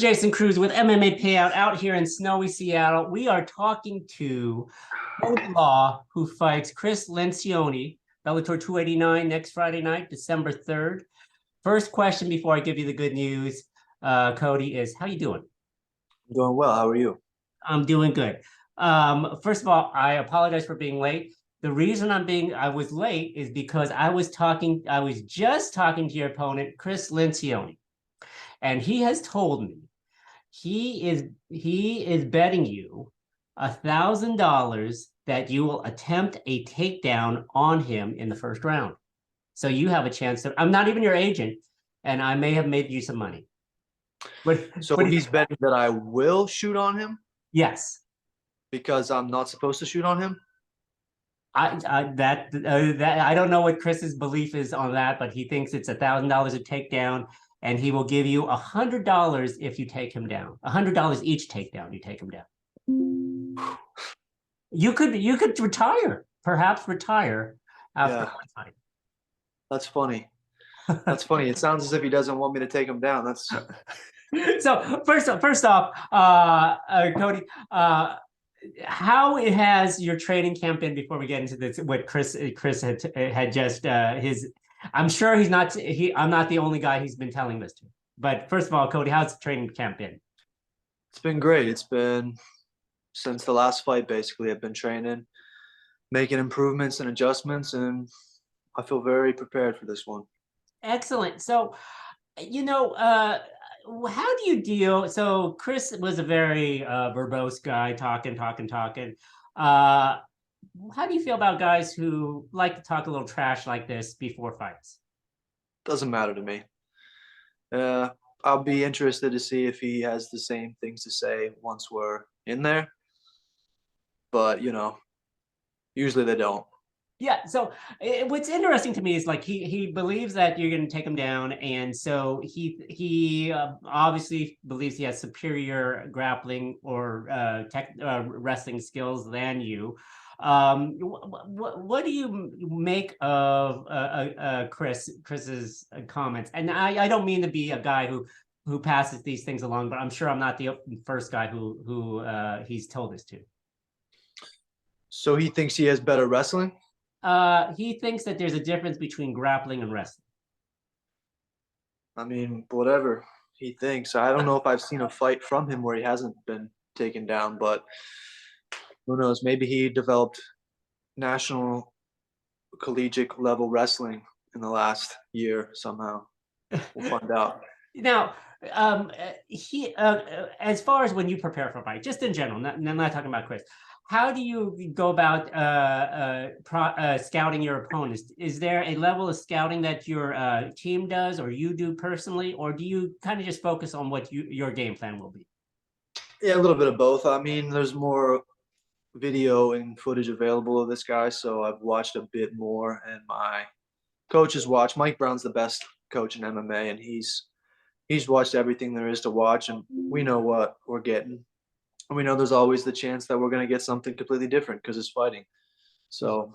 Jason Cruz with MMA Payout out here in snowy Seattle. We are talking to Cody Law, who fights Chris Lencioni, Bellator 289 next Friday night, December 3rd. First question before I give you the good news, Cody, is how you doing? I'm doing well. How are you? I'm doing good. First of all, I apologize for being late. The reason I was late is because I was just talking to your opponent, Chris Lencioni, and he has told me he is betting you $1,000 that you will attempt a takedown on him in the first round. So you have a chance to. I'm not even your agent, and I may have made you some money. But So but he's betting that I will shoot on him yes, because I'm not supposed to shoot on him. that I don't know what Chris's belief is on that, but he thinks it's $1,000 a takedown, and he will give you $100 if you take him down. $100 each takedown you take him down. You could retire, perhaps retire after Yeah, one fight. that's funny. That's funny. It sounds as if he doesn't want me to take him down. That's So first off, Cody, how has your training camp been before we get into this? What Chris had just his. I'm sure he's not. I'm not the only guy he's been telling this to. But first of all, Cody, how's the training camp been? it's been great. It's been since the last fight basically. I've been training, making improvements and adjustments, and I feel very prepared for this one. Excellent. So, you know, how do you deal? So Chris was a very verbose guy, talking. Uh, how do you feel about guys who like to talk a little trash like this before fights? Doesn't matter to me. Uh, I'll be interested to see if he has the same things to say once we're in there, but usually they don't. Yeah. So what's interesting to me is like he believes that you're going to take him down, and so he obviously believes he has superior grappling or wrestling skills than you. What do you make of Chris's comments? And I don't mean to be a guy who passes these things along, but I'm sure I'm not the first guy who he's told this to. So he thinks he has better wrestling. He thinks that there's a difference between grappling and wrestling. I mean, whatever he thinks. I don't know if I've seen a fight from him where he hasn't been taken down, but who knows? Maybe he developed national collegiate level wrestling in the last year somehow. We'll find out. Now, he as far as when you prepare for a fight, just in general, not talking about Chris. How do you go about scouting your opponents? Is there a level of scouting that your team does, or you do personally, or do you kind of just focus on what your game plan will be? Yeah, a little bit of both. I mean, there's more video and footage available of this guy, so I've watched a bit more, and my coaches watch. Mike Brown's the best coach in MMA, and he's watched everything there is to watch, and we know what we're getting. And we know there's always the chance that we're going to get something completely different because it's fighting. So,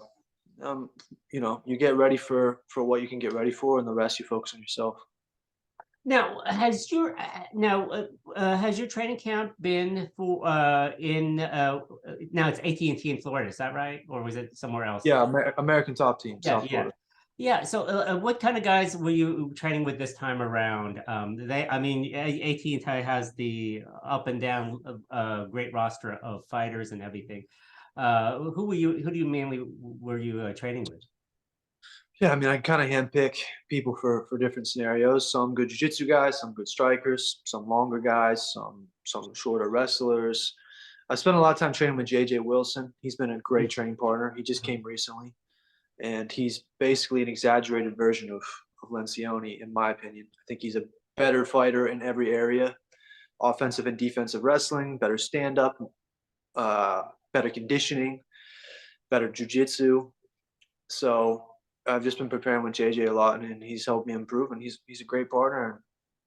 you get ready for what you can get ready for, and the rest you focus on yourself. Has your training camp been for in now it's AT&T in Florida, is that right? Or was it somewhere else? Yeah, American Top Team, Yeah, South yeah. Florida. Yeah, so what kind of guys were you training with this time around? I mean, AT&T has the up and down great roster of fighters and everything. Who do you mainly were you training with? Yeah, I mean, I kind of handpick people for different scenarios. Some good jiu-jitsu guys, some good strikers, some longer guys, some shorter wrestlers. I spent a lot of time training with JJ Wilson. He's been a great training partner. He just came recently, and he's basically an exaggerated version of Lencioni, in my opinion. I think he's a better fighter in every area, offensive and defensive wrestling, better stand-up, uh, better conditioning, better jiu-jitsu. So I've just been preparing with JJ a lot, and he's helped me improve, and he's a great partner, and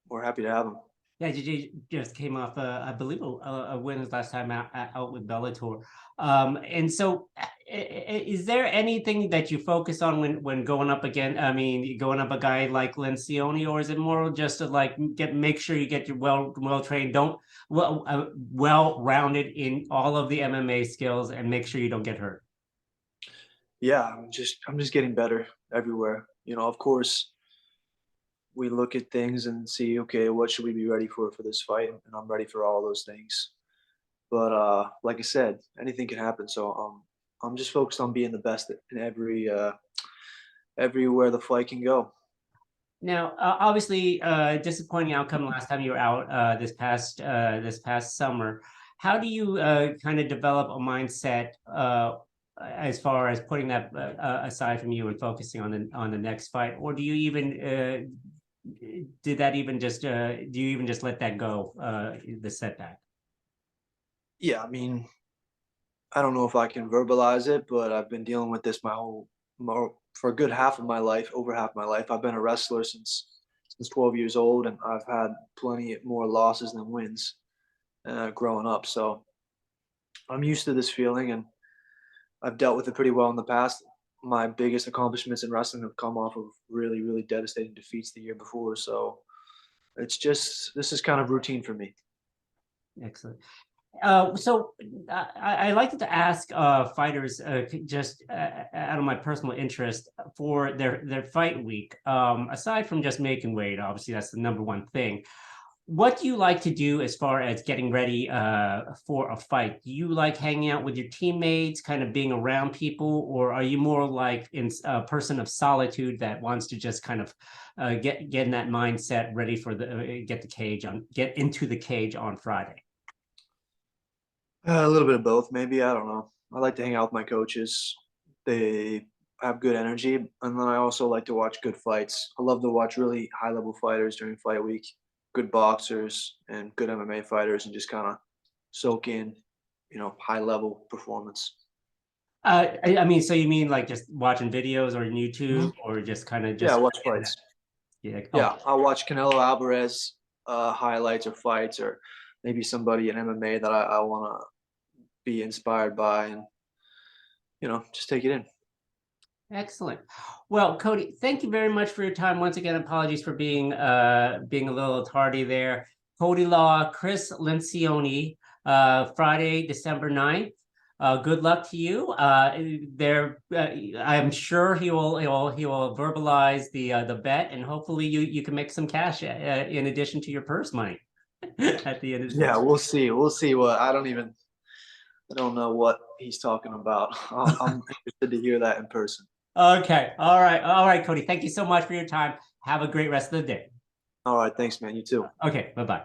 we're happy to have him. Yeah, you just came off, I believe, a win his last time out with Bellator. And so, is there anything that you focus on when going up again? I mean, going up a guy like Lencioni, or is it more just to like make sure you get your well trained, don't well rounded in all of the MMA skills, and make sure you don't get hurt? Yeah, I'm just getting better everywhere. You know, of course, we look at things and see, okay, what should we be ready for this fight? And I'm ready for all those things. But like I said, anything can happen. So I'm just focused on being the best in everywhere the fight can go. Now, obviously, disappointing outcome last time you were out this past summer. How do you kind of develop a mindset as far as putting that aside from you and focusing on the next fight, or do you even did that even just do you even just let that go, the setback? Yeah, I mean, I don't know if I can verbalize it, but I've been dealing with this for a good half of my life, over half my life. I've been a wrestler since 12 years old, and I've had plenty more losses than wins growing up. So I'm used to this feeling, and I've dealt with it pretty well in the past. My biggest accomplishments in wrestling have come off of really, really devastating defeats the year before. So it's just this is kind of routine for me. Excellent. So I like to ask fighters, just out of my personal interest, for their fight week. Aside from just making weight, obviously that's the number one thing. What do you like to do as far as getting ready for a fight? Do you like hanging out with your teammates, kind of being around people, or are you more like a person of solitude that wants to just kind of get in that mindset, ready for the get into the cage on Friday? A little bit of both, maybe. I don't know. I like to hang out with my coaches. They have good energy, and then I also like to watch good fights. I love to watch really high level fighters during fight week, good boxers and good MMA fighters, and just kind of soak in, high level performance. I mean, so you mean like just watching videos or YouTube, Mhm. or just kind of Yeah, I just watch in that? fights. Yeah. Oh, Yeah, I'll watch Canelo Alvarez highlights or fights, or maybe somebody in MMA that I want to be inspired by, and just take it in. excellent. Well, Cody, thank you very much for your time. Once again, apologies for being a little tardy there. Cody Law, Chris Lencioni, Friday, December 9th. Good luck to you. I'm sure he will verbalize the bet, and hopefully you can make some cash in addition to your purse money at the end of the Yeah, day. we'll see. We'll see what I don't know what he's talking about. I'm interested to hear that in person. Okay. All right, Cody. Thank you so much for your time. Have a great rest of the day. All right, thanks, man. You too. Okay. Bye bye.